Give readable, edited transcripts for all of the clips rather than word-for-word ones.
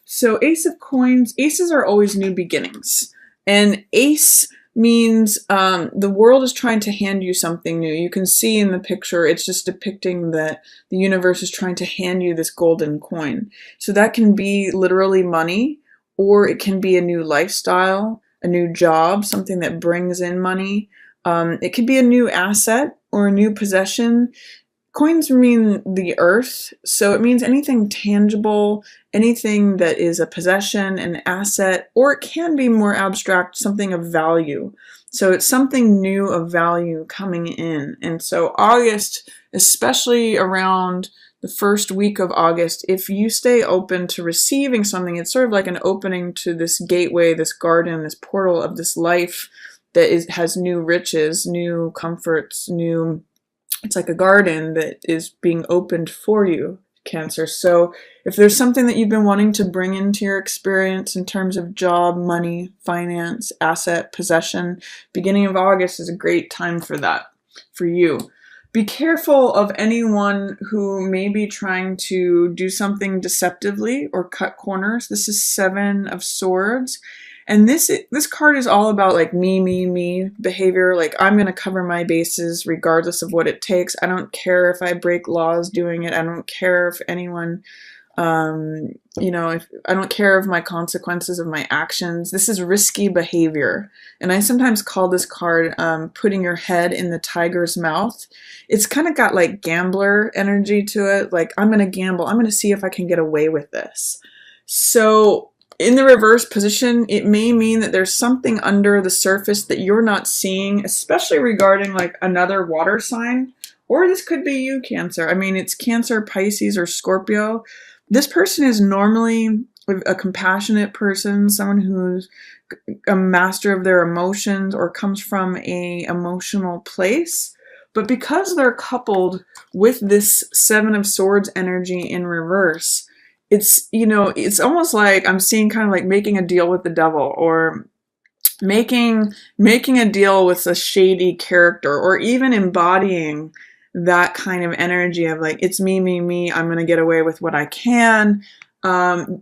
So Ace of Coins, aces are always new beginnings. And ace means the world is trying to hand you something new. You can see in the picture, it's just depicting that the universe is trying to hand you this golden coin. So that can be literally money, or it can be a new lifestyle, a new job, something that brings in money. It could be a new asset or a new possession. Coins mean the earth, so it means anything tangible, anything that is a possession, an asset, or it can be more abstract, something of value. So it's something new of value coming in. And so August, especially around the first week of August, if you stay open to receiving something, it's sort of like an opening to this gateway, this garden, this portal of this life that has new riches, new comforts, it's like a garden that is being opened for you, Cancer. So if there's something that you've been wanting to bring into your experience in terms of job, money, finance, asset, possession, beginning of August is a great time for that, for you. Be careful of anyone who may be trying to do something deceptively or cut corners. This is Seven of Swords. And this card is all about like me behavior. Like I'm going to cover my bases regardless of what it takes. I don't care if I break laws doing it. I don't care if anyone, if I don't care of my consequences of my actions. This is risky behavior. And I sometimes call this card putting your head in the tiger's mouth. It's kind of got like gambler energy to it. Like I'm going to gamble. I'm going to see if I can get away with this. So in the reverse position, it may mean that there's something under the surface that you're not seeing, especially regarding like another water sign, or this could be you, Cancer. I mean, it's Cancer, Pisces, or Scorpio. This person is normally a compassionate person, someone who's a master of their emotions or comes from a emotional place. But because they're coupled with this Seven of Swords energy in reverse, it's almost like I'm seeing kind of like making a deal with the devil, or making a deal with a shady character, or even embodying that kind of energy of like, it's me, I'm going to get away with what I can.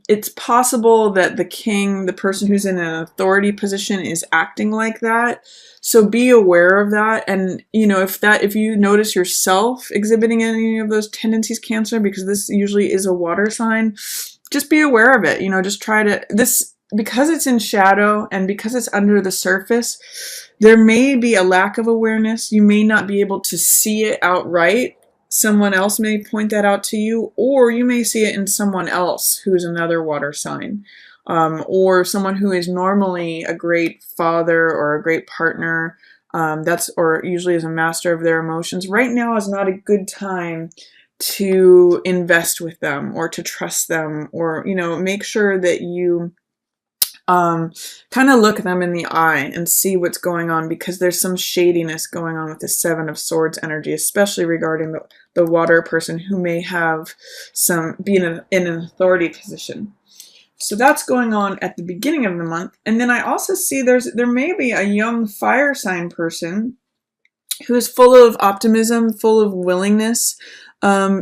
It's possible that the king, the person who's in an authority position, is acting like that. So be aware of that. And, if you notice yourself exhibiting any of those tendencies, Cancer, because this usually is a water sign, just be aware of it. Just try to, because it's in shadow and because it's under the surface, there may be a lack of awareness. You may not be able to see it outright. Someone else may point that out to you, or you may see it in someone else who's another water sign. Or someone who is normally a great father or a great partner, or usually is a master of their emotions. Right now is not a good time to invest with them or to trust them, or, make sure that you kind of look them in the eye and see what's going on, because there's some shadiness going on with the Seven of Swords energy, especially regarding the water person who may have be in an authority position. So that's going on at the beginning of the month. And then I also see there may be a young fire sign person who is full of optimism, full of willingness.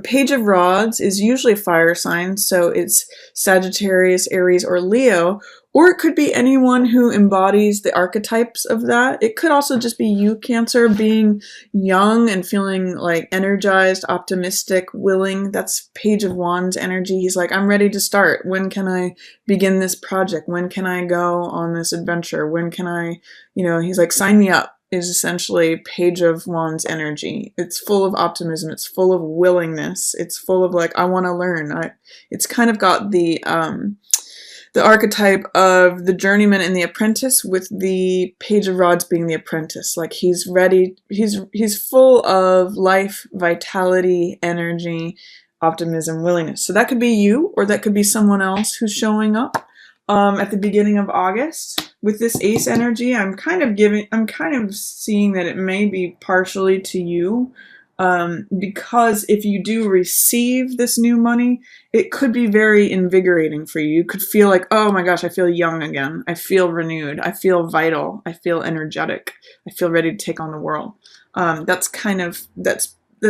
Page of Rods is usually a fire sign, so it's Sagittarius, Aries, or Leo, or it could be anyone who embodies the archetypes of that. It could also just be you, Cancer, being young and feeling like energized, optimistic, willing. That's Page of Wands energy. He's like, I'm ready to start. When can I begin this project? When can I go on this adventure? When can I, he's like, sign me up. Is essentially Page of Wands energy. It's full of optimism. It's full of willingness. It's full of like, I want to learn. It's kind of got the archetype of the journeyman and the apprentice, with the Page of Rods being the apprentice. Like he's ready. He's full of life, vitality, energy, optimism, willingness. So that could be you, or that could be someone else who's showing up at the beginning of August. With this ace energy, I'm kind of seeing that it may be partially to you, because if you do receive this new money, it could be very invigorating for you. You could feel like, oh my gosh, I feel young again. I feel renewed. I feel vital. I feel energetic. I feel ready to take on the world. That's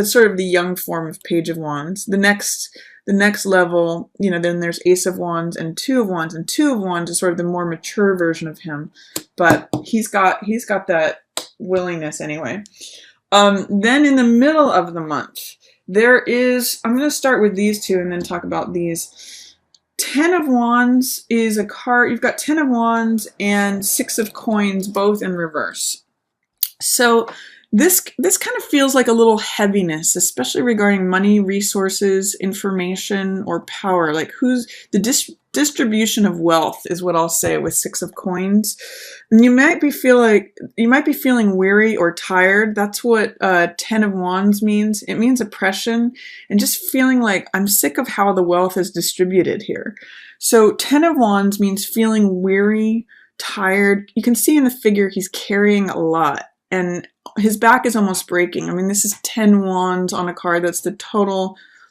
sort of the young form of Page of Wands. The next the next level, then there's Ace of Wands and Two of Wands, and Two of Wands is sort of the more mature version of him, but he's got that willingness anyway. Then in the middle of the month, I'm going to start with these two and then talk about these. Ten of Wands is a card. You've got Ten of Wands and Six of Coins, both in reverse. So this kind of feels like a little heaviness, especially regarding money, resources, information, or power. Like who's the distribution of wealth is what I'll say with Six of Coins. And you might be feeling weary or tired. That's what Ten of Wands means. It means oppression and just feeling like I'm sick of how the wealth is distributed here. So Ten of Wands means feeling weary, tired. You can see in the figure he's carrying a lot. And his back is almost breaking. I mean, this is 10 wands on a card. That's the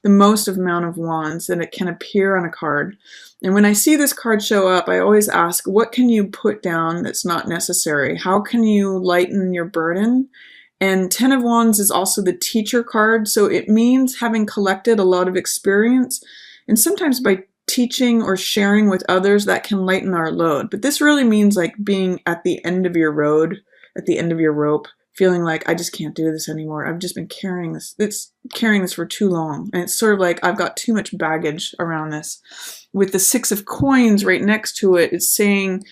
most amount of wands that it can appear on a card. And when I see this card show up, I always ask, what can you put down that's not necessary? How can you lighten your burden? And 10 of Wands is also the teacher card. So it means having collected a lot of experience. And sometimes by teaching or sharing with others, that can lighten our load. But this really means like being at the end of your road, at the end of your rope, feeling like I just can't do this anymore. I've just been carrying this for too long. And it's sort of like I've got too much baggage around this. With the Six of Coins right next to it, it's saying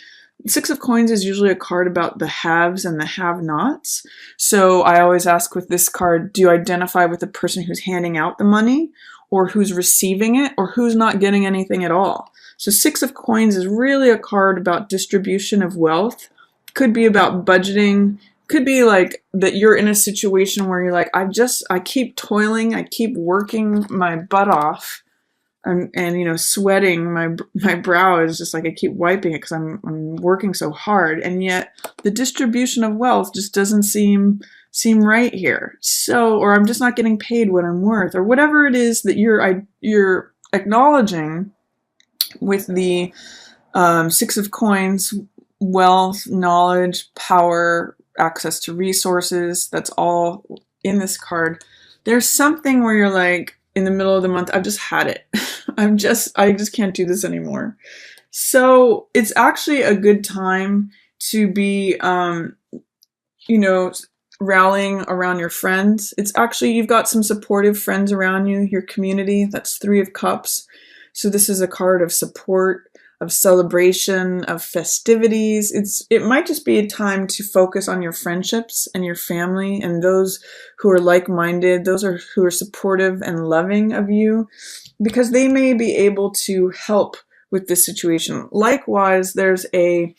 Six of Coins is usually a card about the haves and the have-nots. So I always ask with this card, do you identify with the person who's handing out the money, or who's receiving it, or who's not getting anything at all? So Six of Coins is really a card about distribution of wealth. Could be about budgeting. Could be like that you're in a situation where you're like, I keep toiling, I keep working my butt off, and sweating. My brow is just like I keep wiping it because I'm working so hard, and yet the distribution of wealth just doesn't seem right here. So, or I'm just not getting paid what I'm worth, or whatever it is that you're acknowledging with the Six of Coins. Wealth, knowledge, power, access to resources, that's all in this card. There's something where you're like, in the middle of the month, I've just had it. I just can't do this anymore. So it's actually a good time to be, rallying around your friends. It's actually, you've got some supportive friends around you, your community. That's Three of Cups. So this is a card of support, of celebration, of festivities. It might just be a time to focus on your friendships and your family and those who are like-minded, who are supportive and loving of you, because they may be able to help with this situation. Likewise, there's an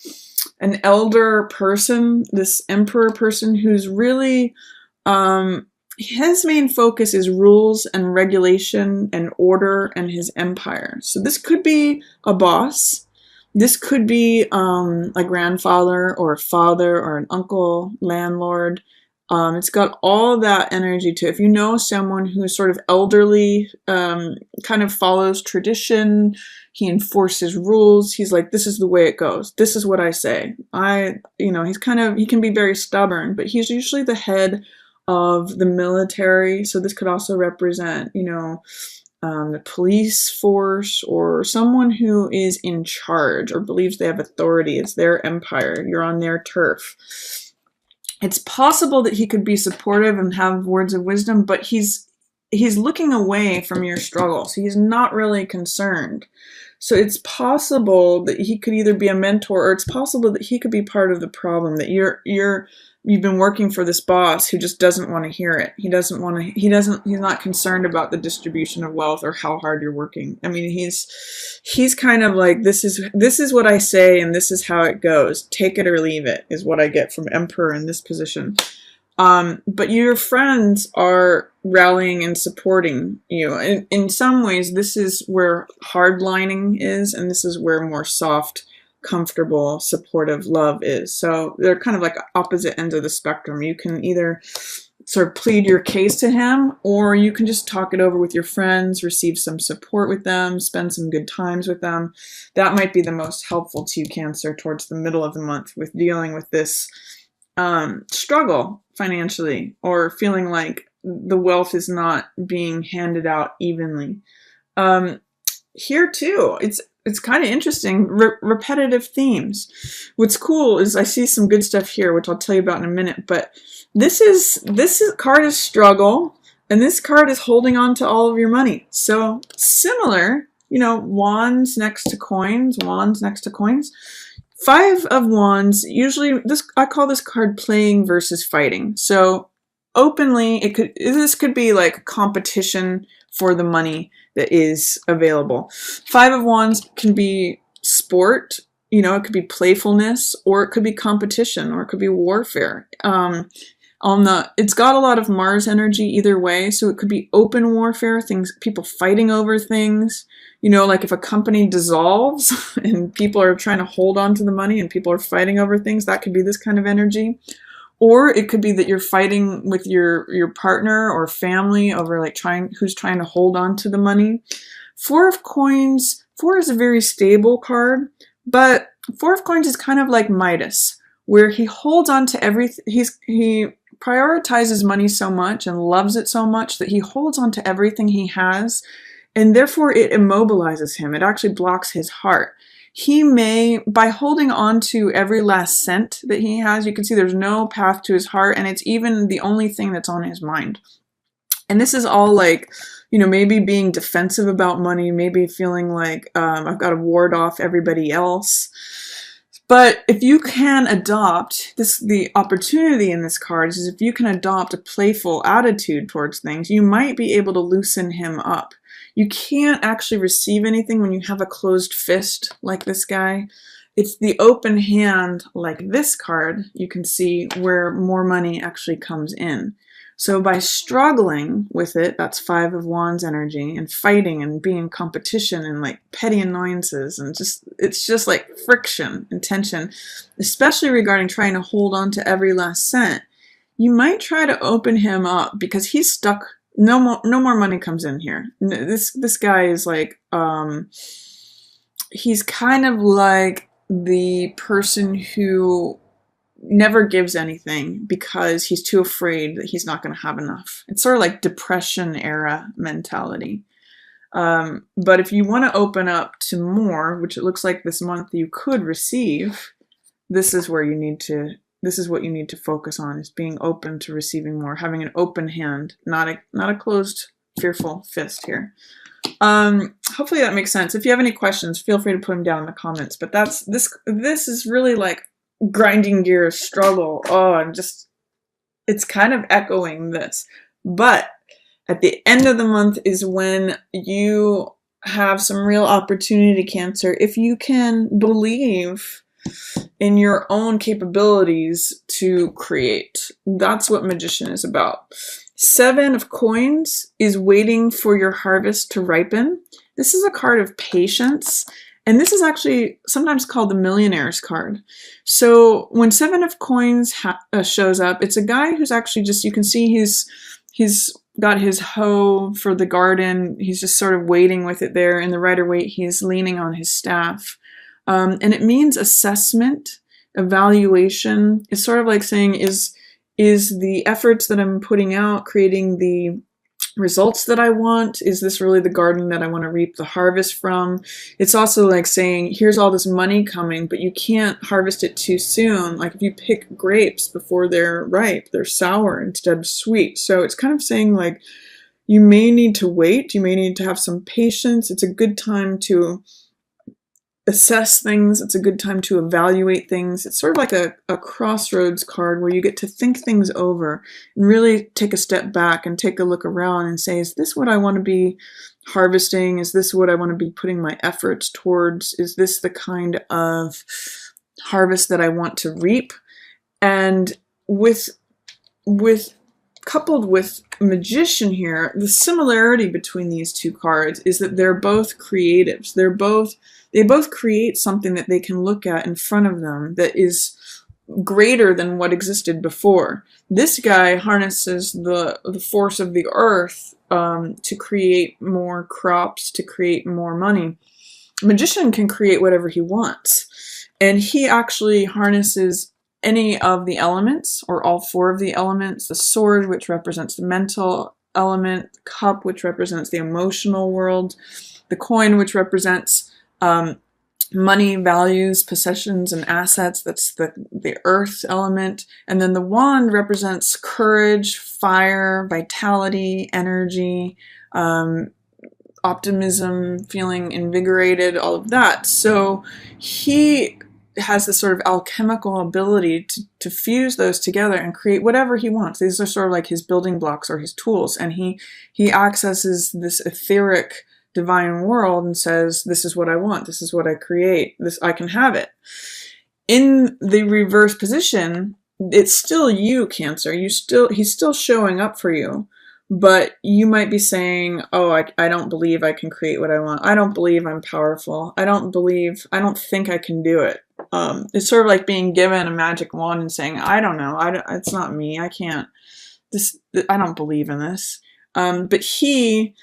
elder person, this emperor person, who's really his main focus is rules and regulation and order and his empire. So this could be a boss. This could be a grandfather or a father or an uncle, landlord. It's got all that energy to it. If you know someone who's sort of elderly, kind of follows tradition, he enforces rules. He's like, this is the way it goes. This is what I say. He can be very stubborn, but he's usually the head of the military. So this could also represent, the police force, or someone who is in charge or believes they have authority. It's their empire. You're on their turf. It's possible that he could be supportive and have words of wisdom, but he's looking away from your struggle. So he's not really concerned. So it's possible that he could either be a mentor, or it's possible that he could be part of the problem, that you've been working for this boss who just doesn't want to hear it. He's not concerned about the distribution of wealth or how hard you're working. I mean, he's kind of like, this is what I say and this is how it goes. Take it or leave it is what I get from Emperor in this position. But your friends are rallying and supporting you. In some ways, this is where hardlining is, and this is where more soft, comfortable, supportive love is. So they're kind of like opposite ends of the spectrum. You can either sort of plead your case to him, or you can just talk it over with your friends, receive some support with them, spend some good times with them. That might be the most helpful to you, Cancer, towards the middle of the month with dealing with this struggle financially, or feeling like the wealth is not being handed out evenly. Um, Here too, it's kind of interesting. Repetitive themes. What's cool is I see some good stuff here, which I'll tell you about in a minute. But this card is struggle, and this card is holding on to all of your money. So similar, you know, wands next to coins, wands next to coins. Five of Wands, usually I call this card playing versus fighting. So openly, this could be like competition for the money that is available. Five of Wands can be sport, you know, it could be playfulness, or it could be competition, or it could be warfare. It's got a lot of Mars energy either way, so it could be open warfare, people fighting over things. You know, like if a company dissolves and people are trying to hold on to the money and people are fighting over things, that could be this kind of energy. Or it could be that you're fighting with your partner or family over like who's trying to hold on to the money. Four of Coins, four is a very stable card, but Four of Coins is kind of like Midas, where he holds on to everything. He prioritizes money so much and loves it so much that he holds on to everything he has, and therefore it immobilizes him. It actually blocks his heart. He may, by holding on to every last cent that he has, you can see there's no path to his heart, and it's even the only thing that's on his mind. And this is all like, you know, maybe being defensive about money, maybe feeling like I've got to ward off everybody else. But if you can adopt the opportunity in this card is if you can adopt a playful attitude towards things, you might be able to loosen him up. You can't actually receive anything when you have a closed fist like this guy. It's the open hand like this card, you can see where more money actually comes in. So by struggling with it, that's Five of Wands energy, and fighting and being in competition and like petty annoyances, and it's just like friction and tension, especially regarding trying to hold on to every last cent. You might try to open him up because he's stuck. No more money comes in here. This guy is like, he's kind of like the person who never gives anything because he's too afraid that he's not going to have enough. It's sort of like Depression era mentality. But if you want to open up to more, which it looks like this month you could receive, this is what you need to focus on, is being open to receiving more, having an open hand, not a closed, fearful fist here. Hopefully that makes sense. If you have any questions, feel free to put them down in the comments. But this is really like grinding gears, struggle. It's kind of echoing this. But at the end of the month is when you have some real opportunity, Cancer, if you can believe in your own capabilities to create. That's what Magician is about. Seven of Coins is waiting for your harvest to ripen. This is a card of patience. And this is actually sometimes called the Millionaire's card. So when Seven of Coins shows up, it's a guy who's actually just, you can see he's got his hoe for the garden. He's just sort of waiting with it there. In the Rider-Waite, he's leaning on his staff. And it means assessment, evaluation. It's sort of like saying, is the efforts that I'm putting out creating the results that I want? Is this really the garden that I want to reap the harvest from? It's also like saying, here's all this money coming, but you can't harvest it too soon. Like if you pick grapes before they're ripe, they're sour instead of sweet. So it's kind of saying like, you may need to wait. You may need to have some patience. It's a good time to assess things. It's a good time to evaluate things. It's sort of like a crossroads card where you get to think things over and really take a step back and take a look around and say, is this what I want to be harvesting? Is this what I want to be putting my efforts towards? Is this the kind of harvest that I want to reap? And coupled with Magician here, the similarity between these two cards is that they're both creatives. They both create something that they can look at in front of them that is greater than what existed before. This guy harnesses the force of the earth to create more crops, to create more money. Magician can create whatever he wants, and he actually harnesses any of the elements, or all four of the elements: the sword, which represents the mental element, the cup, which represents the emotional world, the coin, which represents money, values, possessions, and assets. That's the earth element. And then the wand represents courage, fire, vitality, energy, optimism, feeling invigorated, all of that. So he has this sort of alchemical ability to fuse those together and create whatever he wants. These are sort of like his building blocks or his tools. And he accesses this etheric divine world and says, this is what I want. This is what I create. This, I can have it. In the reverse position, it's still you, Cancer. He's still showing up for you. But you might be saying, oh, I don't believe I can create what I want. I don't believe I'm powerful. I don't think I can do it. It's sort of like being given a magic wand and saying, I don't know. It's not me. I can't. I don't believe in this. But he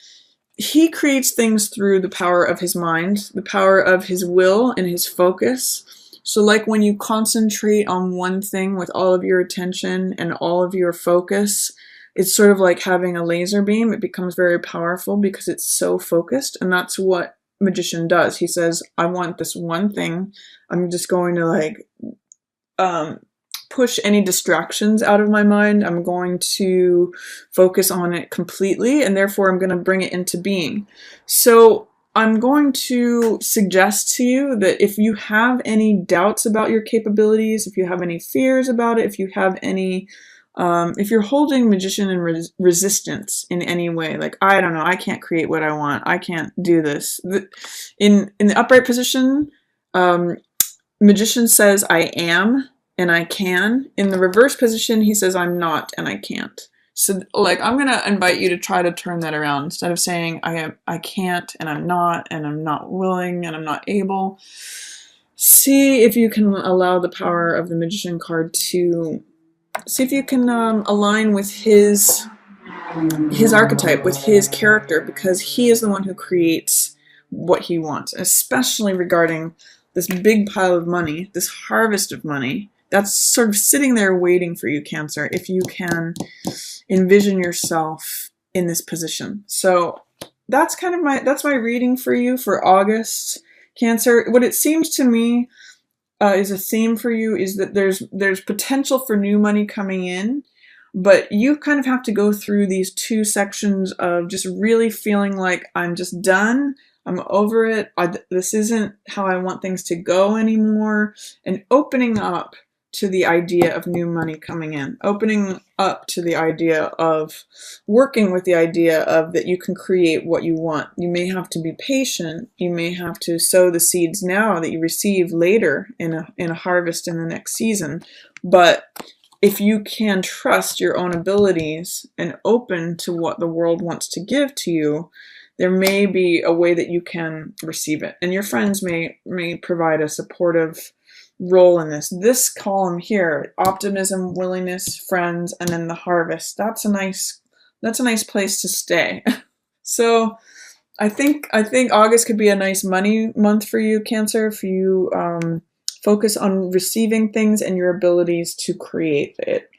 creates things through the power of his mind, the power of his will and his focus. So like when you concentrate on one thing with all of your attention and all of your focus, it's sort of like having a laser beam. It becomes very powerful because it's so focused, and that's what magician does. He says, I want this one thing. I'm just going to like push any distractions out of my mind. I'm going to focus on it completely, and therefore I'm going to bring it into being. So I'm going to suggest to you that if you have any doubts about your capabilities, if you have any fears about it, if you have any if you're holding magician in resistance in any way, like, I don't know, I can't create what I want, I can't do this. In the upright position, magician says, I am and I can. In the reverse position, he says, I'm not and I can't. So, like, I'm going to invite you to try to turn that around. Instead of saying, I can't and I'm not willing and I'm not able, see if you can allow the power of the magician card to see if you can align with his archetype, with his character, because he is the one who creates what he wants, especially regarding this big pile of money, this harvest of money that's sort of sitting there waiting for you, Cancer, if you can envision yourself in this position. So that's kind of my reading for you for August, Cancer. What it seems to me is a theme for you is that there's potential for new money coming in, but you kind of have to go through these two sections of just really feeling like I'm just done, I'm over it, this isn't how I want things to go anymore, and opening up to the idea of new money coming in, opening up to the idea of working with the idea of that you can create what you want. You may have to be patient. You may have to sow the seeds now that you receive later in a harvest in the next season. But if you can trust your own abilities and open to what the world wants to give to you, there may be a way that you can receive it. And your friends may provide a supportive role in this. This column here, optimism, willingness, friends, and then the harvest. That's a nice place to stay. So I think August could be a nice money month for you, Cancer, if you focus on receiving things and your abilities to create it.